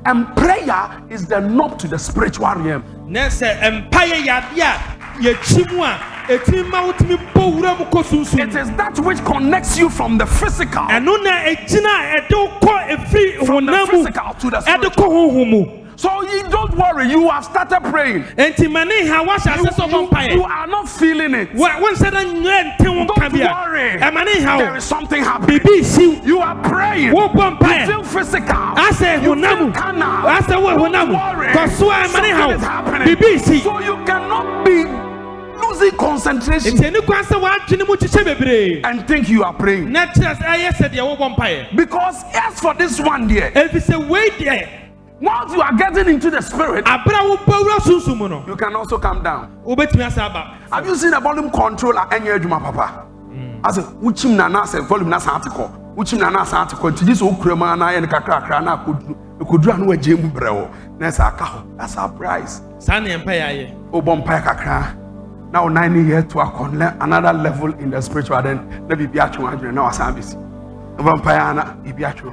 And prayer is the knob to the spiritual realm. It is that which connects you from the physical. From the physical to the spiritual. So you don't worry, you have started praying. You are not feeling it. Don't worry. There is something happening. You are praying. You feel physical. You feel carnal. Don't worry. Something is happening. So you cannot be losing concentration and think you are praying. Because as for this one there, once you are getting into the spirit, you can also come down. Have you seen a volume controller and your papa? As a uchim nana say volume nas article, uchim nana article, to this Ukraine and Kakra could run with Jim Brew. That's our price. Sunny Empire. Oh, Bompire Kakra. Now 9 years to another level in the spiritual, then the Bibiachu, now service. Vampire, Bibiachu.